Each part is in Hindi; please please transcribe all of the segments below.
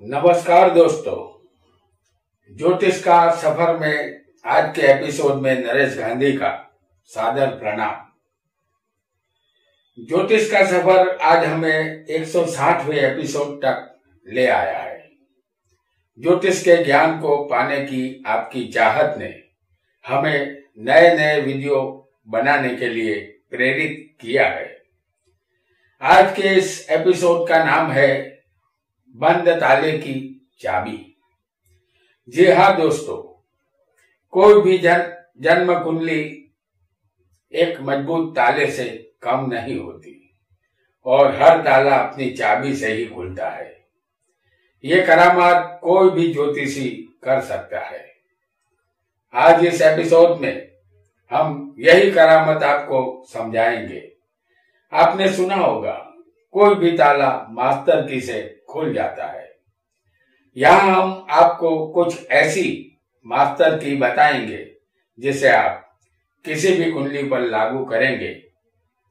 नमस्कार दोस्तों, ज्योतिष का सफर में आज के एपिसोड में नरेश गांधी का सादर प्रणाम। ज्योतिष का सफर आज हमें 160वें एपिसोड तक ले आया है। ज्योतिष के ज्ञान को पाने की आपकी चाहत ने हमें नए नए वीडियो बनाने के लिए प्रेरित किया है। आज के इस एपिसोड का नाम है बंद ताले की चाबी। जी हाँ दोस्तों, कोई भी जन्म कुंडली एक मजबूत ताले से कम नहीं होती और हर ताला अपनी चाबी से ही खुलता है। ये करामात कोई भी ज्योतिषी कर सकता है। आज इस एपिसोड में हम यही करामत आपको समझाएंगे। आपने सुना होगा, कोई भी ताला मास्टर की से खुल जाता है। यहाँ हम आपको कुछ ऐसी मास्टर की बताएंगे जिसे आप किसी भी कुंडली पर लागू करेंगे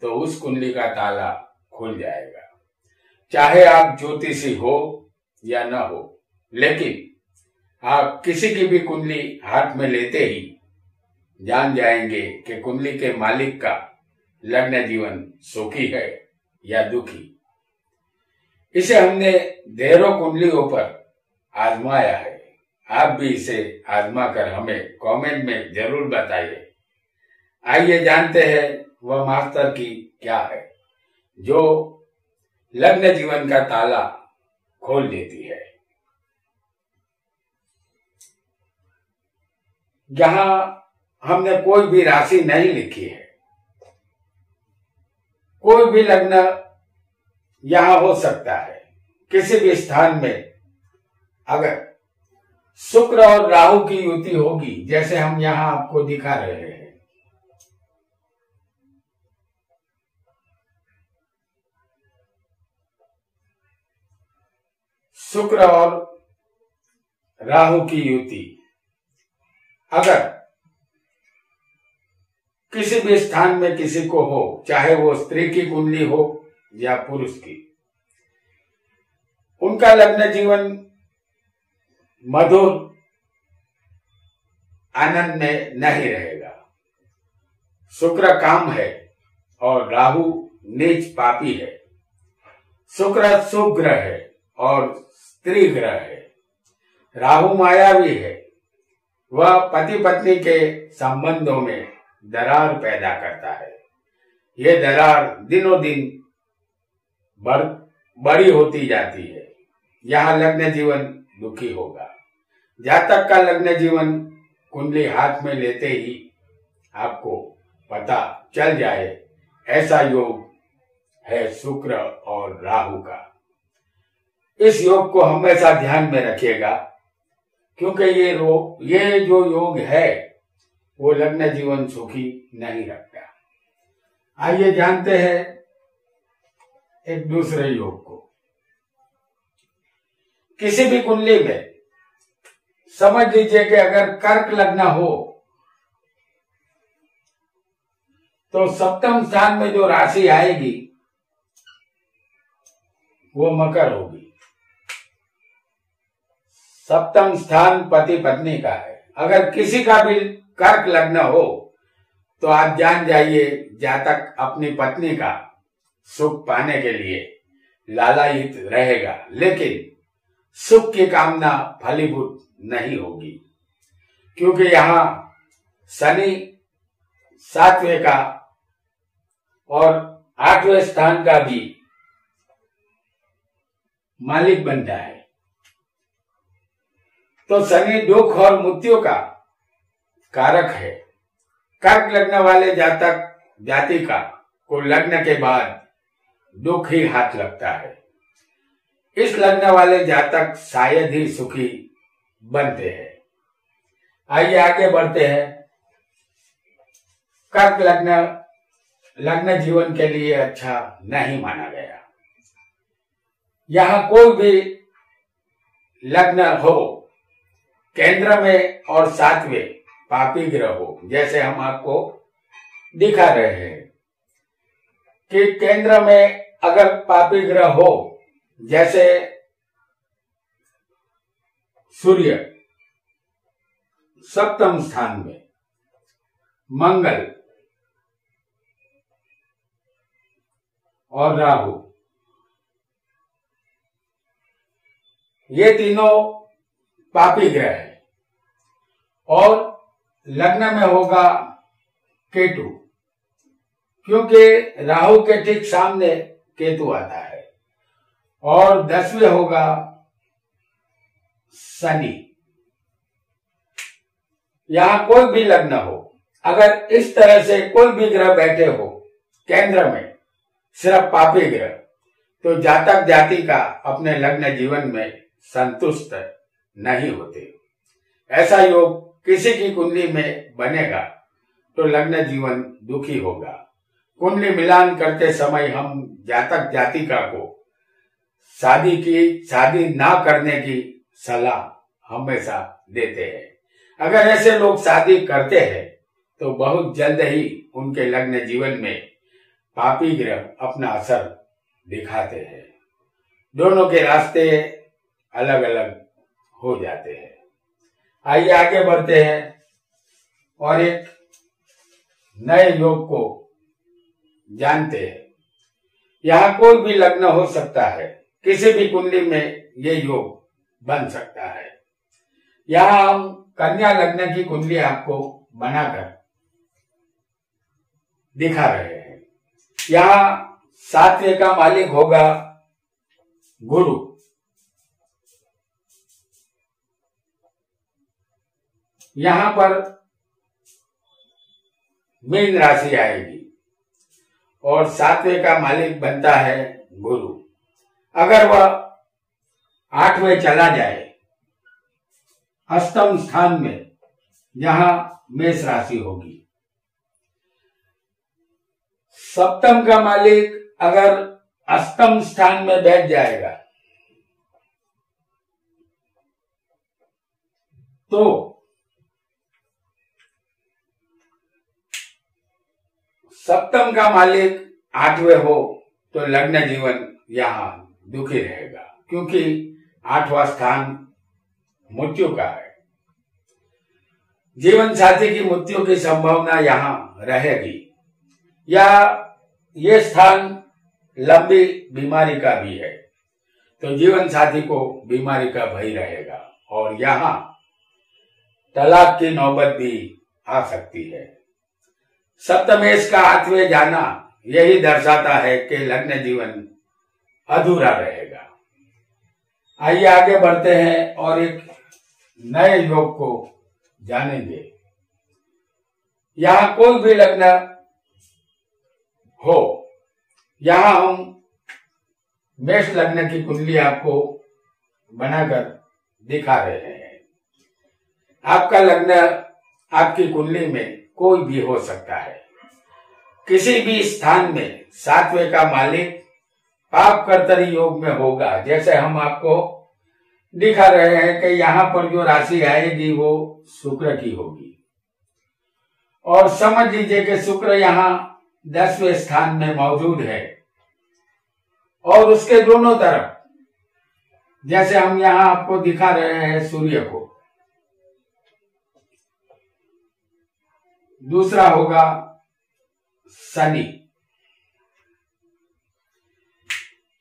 तो उस कुंडली का ताला खुल जाएगा। चाहे आप ज्योतिषी हो या न हो, लेकिन आप किसी की भी कुंडली हाथ में लेते ही जान जाएंगे कि कुंडली के मालिक का लग्न जीवन सुखी है या दुखी। इसे हमने ढेरों कुंडलियों पर आजमाया है। आप भी इसे आजमा कर हमें कमेंट में जरूर बताइए। आइए जानते हैं वह मास्टर की क्या है जो लग्न जीवन का ताला खोल देती है। जहां हमने कोई भी राशि नहीं लिखी है, कोई भी लग्न यहां हो सकता है। किसी भी स्थान में अगर शुक्र और राहु की युति होगी, जैसे हम यहां आपको दिखा रहे हैं, शुक्र और राहु की युति अगर किसी भी स्थान में किसी को हो, चाहे वो स्त्री की कुंडली हो या पुरुष की, उनका लग्न जीवन मधुर आनंद में नहीं रहेगा। शुक्र काम है और राहु नीच पापी है। शुक्र शुभ ग्रह है और स्त्री ग्रह है। राहु मायावी है। वह पति पत्नी के संबंधों में दरार पैदा करता है। ये दरार दिनों दिन बड़ी होती जाती है। यहाँ लग्न जीवन दुखी होगा। जातक का लग्न जीवन कुंडली हाथ में लेते ही आपको पता चल जाए, ऐसा योग है शुक्र और राहु का। इस योग को हमेशा ध्यान में रखिएगा, क्योंकि ये जो योग है वो लग्न जीवन सुखी नहीं रखता। आइए जानते हैं एक दूसरे योग को। किसी भी कुंडली में समझ लीजिए कि अगर कर्क लग्न हो तो सप्तम स्थान में जो राशि आएगी वो मकर होगी। सप्तम स्थान पति पत्नी का है। अगर किसी का भी कर्क लग्न हो तो आप जान जाइए, जातक अपनी पत्नी का सुख पाने के लिए लालायित रहेगा, लेकिन सुख की कामना फलीभूत नहीं होगी, क्योंकि यहाँ शनि 7वें का और 8वें स्थान का भी मालिक बनता है। तो शनि दुख और मृत्यु का कारक है। कर्क लग्न वाले जातक जातिका को लग्न के बाद दुख ही हाथ लगता है। इस लग्न वाले जातक शायद ही सुखी बनते हैं। आइए आगे बढ़ते हैं। कर्क लग्न जीवन के लिए अच्छा नहीं माना गया। यहां कोई भी लग्न हो, केंद्र में और 7वें पापी ग्रह हो, जैसे हम आपको दिखा रहे हैं कि केंद्र में अगर पापी ग्रह हो, जैसे सूर्य सप्तम स्थान में, मंगल और राहु, ये तीनों पापी ग्रह हैं। और लग्न में होगा केतु, क्योंकि राहु के ठीक सामने केतु आता है। और 10वें होगा शनि। यहां कोई भी लग्न हो, अगर इस तरह से कोई भी ग्रह बैठे हो केंद्र में, सिर्फ पापी ग्रह, तो जातक जाति का अपने लग्न जीवन में संतुष्ट नहीं होते। ऐसा योग किसी की कुंडली में बनेगा तो लग्न जीवन दुखी होगा। कुंडली मिलान करते समय हम जातक जातिका को शादी ना करने की सलाह हमेशा देते हैं। अगर ऐसे लोग शादी करते हैं तो बहुत जल्द ही उनके लग्न जीवन में पापी ग्रह अपना असर दिखाते हैं। दोनों के रास्ते अलग अलग हो जाते हैं। आइए आगे बढ़ते हैं और एक नए योग को जानते हैं। यहाँ कोई भी लग्न हो सकता है, किसी भी कुंडली में ये योग बन सकता है। यहाँ हम कन्या लग्न की कुंडली आपको बनाकर दिखा रहे हैं। यहाँ 7वें का मालिक होगा गुरु। यहाँ पर मीन राशि आएगी और 7वें का मालिक बनता है गुरु। अगर वह 8वें चला जाए अष्टम स्थान में, जहां मेष राशि होगी, सप्तम का मालिक अगर अष्टम स्थान में बैठ जाएगा तो सप्तम का मालिक 8वें हो तो लग्न जीवन यहां दुखी रहेगा, क्योंकि 8वां स्थान मृत्यु का है। जीवन साथी की मृत्यु की संभावना यहां रहेगी, या ये स्थान लंबी बीमारी का भी है, तो जीवन साथी को बीमारी का भय रहेगा और यहां तलाक की नौबत भी आ सकती है। सप्तमेश का 8वें जाना यही दर्शाता है कि लग्न जीवन अधूरा रहेगा। आइए आगे बढ़ते हैं और एक नए योग को जानेंगे। यहां कोई भी लग्न हो, यहां हम मेष लग्न की कुंडली आपको बनाकर दिखा रहे हैं। आपका लग्न आपकी कुंडली में कोई भी हो सकता है। किसी भी स्थान में 7वें का मालिक पाप कर्तरी योग में होगा। जैसे हम आपको दिखा रहे हैं कि यहाँ पर जो राशि आएगी वो शुक्र की होगी, और समझ लीजिए कि शुक्र यहाँ 10वें स्थान में मौजूद है और उसके दोनों तरफ, जैसे हम यहाँ आपको दिखा रहे हैं सूर्य को, दूसरा होगा शनि।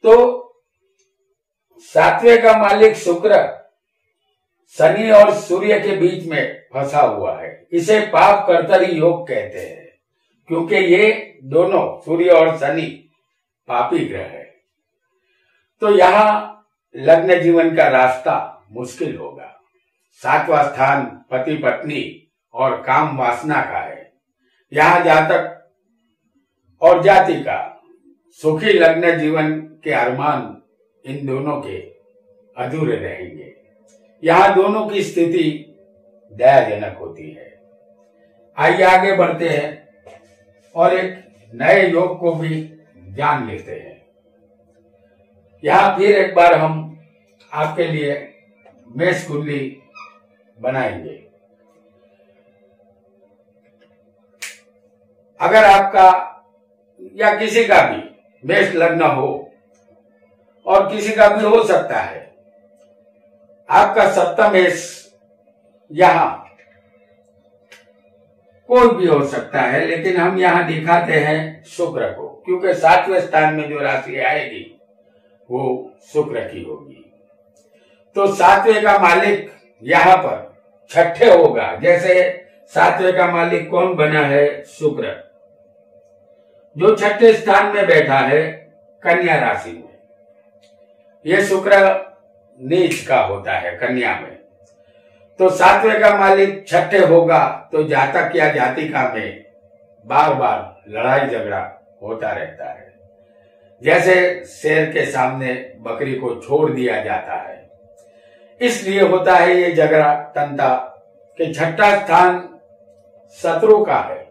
तो 7वें का मालिक शुक्र शनि और सूर्य के बीच में फंसा हुआ है। इसे पाप कर्तरी योग कहते हैं, क्योंकि ये दोनों सूर्य और शनि पापी ग्रह है। तो यहाँ लग्न जीवन का रास्ता मुश्किल होगा। 7वां स्थान पति पत्नी और काम वासना का है। यहाँ जातक और जाति का सुखी लग्न जीवन के अरमान इन दोनों के अधूरे रहेंगे। यहाँ दोनों की स्थिति दयाजनक होती है। आइए आगे बढ़ते हैं और एक नए योग को भी जान लेते हैं। यहाँ फिर एक बार हम आपके लिए मेष कुंडली बनाएंगे। अगर आपका या किसी का भी मेष लग्न हो, और किसी का भी हो सकता है, आपका सप्तम यहाँ कोई भी हो सकता है, लेकिन हम यहाँ दिखाते हैं शुक्र को, क्योंकि 7वें स्थान में जो राशि आएगी वो शुक्र की होगी। तो 7वें का मालिक यहाँ पर छठे होगा। जैसे 7वें का मालिक कौन बना है? शुक्र, जो छठे स्थान में बैठा है कन्या राशि में। यह शुक्र नीच का होता है कन्या में। तो 7वें का मालिक छठे होगा, तो जातक या जातिका में बार बार लड़ाई झगड़ा होता रहता है। जैसे शेर के सामने बकरी को छोड़ दिया जाता है, इसलिए होता है ये झगड़ा तंता कि छठा स्थान शत्रु का है।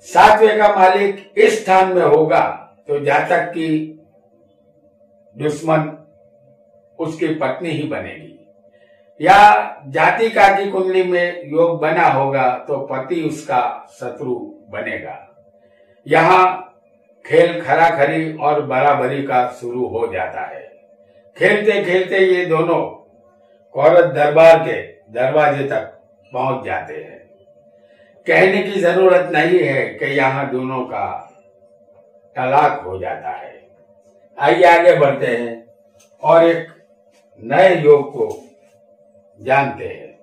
7वें का मालिक इस स्थान में होगा तो जातक की दुश्मन उसकी पत्नी ही बनेगी, या जातिका की कुंडली में योग बना होगा तो पति उसका शत्रु बनेगा। यहाँ खेल खराखरी और बराबरी का शुरू हो जाता है। खेलते खेलते ये दोनों औरत दरबार के दरवाजे तक पहुंच जाते हैं। कहने की जरूरत नहीं है कि यहाँ दोनों का तलाक हो जाता है। आइए आगे बढ़ते हैं और एक नए योग को जानते हैं।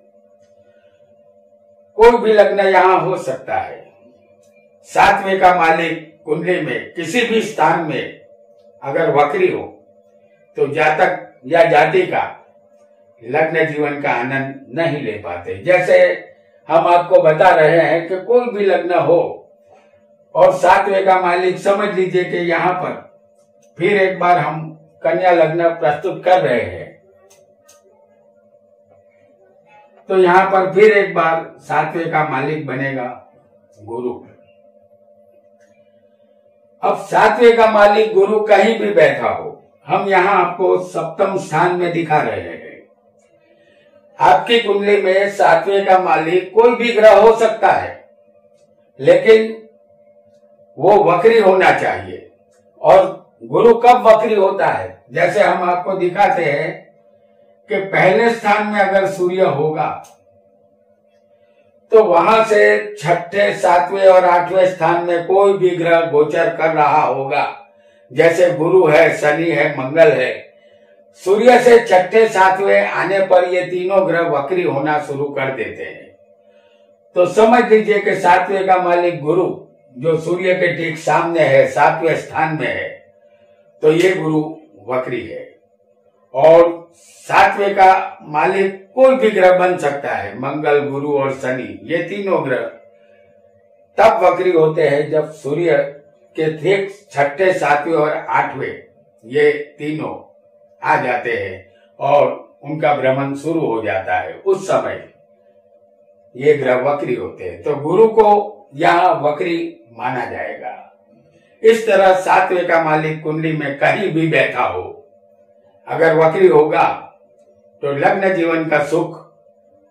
कोई भी लग्न यहाँ हो सकता है। 7वें का मालिक कुंडली में किसी भी स्थान में अगर वक्री हो तो जातक या जातिका लग्न जीवन का आनंद नहीं ले पाते। जैसे हम आपको बता रहे हैं कि कोई भी लग्न हो और 7वें का मालिक, समझ लीजिए कि यहाँ पर फिर एक बार हम कन्या लग्न प्रस्तुत कर रहे हैं, तो यहाँ पर फिर एक बार 7वें का मालिक बनेगा गुरु। अब 7वें का मालिक गुरु कहीं भी बैठा हो, हम यहाँ आपको सप्तम स्थान में दिखा रहे हैं। आपकी कुंडली में 7वें का मालिक कोई भी ग्रह हो सकता है, लेकिन वो वक्री होना चाहिए। और गुरु कब वक्री होता है? जैसे हम आपको दिखाते हैं कि पहले स्थान में अगर सूर्य होगा तो वहां से छठे, 7वें और 8वें स्थान में कोई भी ग्रह गोचर कर रहा होगा। जैसे गुरु है, शनि है, मंगल है। सूर्य से छठे, 7वें आने पर ये तीनों ग्रह वक्री होना शुरू कर देते हैं। तो समझ लीजिए कि 7वें का मालिक गुरु जो सूर्य के ठीक सामने है, 7वें स्थान में है, तो ये गुरु वक्री है। और 7वें का मालिक कोई भी ग्रह बन सकता है, मंगल, गुरु और शनि। ये तीनों ग्रह तब वक्री होते हैं जब सूर्य के ठीक छठे, 7वें और 8वें ये तीनों आ जाते हैं और उनका भ्रमण शुरू हो जाता है। उस समय ये ग्रह वक्री होते हैं, तो गुरु को यहाँ वक्री माना जाएगा। इस तरह 7वें का मालिक कुंडली में कहीं भी बैठा हो, अगर वक्री होगा तो लग्न जीवन का सुख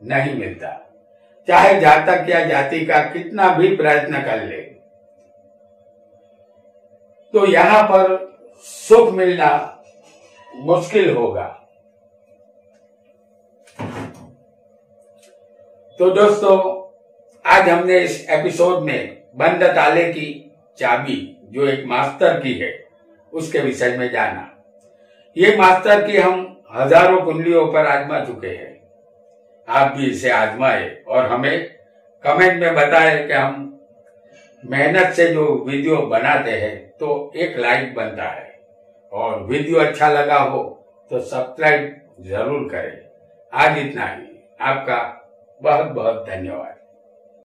नहीं मिलता, चाहे जातक या जाति का कितना भी प्रयत्न कर ले। तो यहाँ पर सुख मिलना मुश्किल होगा। तो दोस्तों, आज हमने इस एपिसोड में बंद ताले की चाबी जो एक मास्टर की है उसके विषय में जाना। ये मास्टर की हम हजारों कुंडलियों पर आजमा चुके हैं। आप भी इसे आजमाए और हमें कमेंट में बताएं कि हम मेहनत से जो वीडियो बनाते हैं तो एक लाइक बनता है, और वीडियो अच्छा लगा हो तो सब्सक्राइब जरूर करें। आज इतना ही। आपका बहुत बहुत धन्यवाद।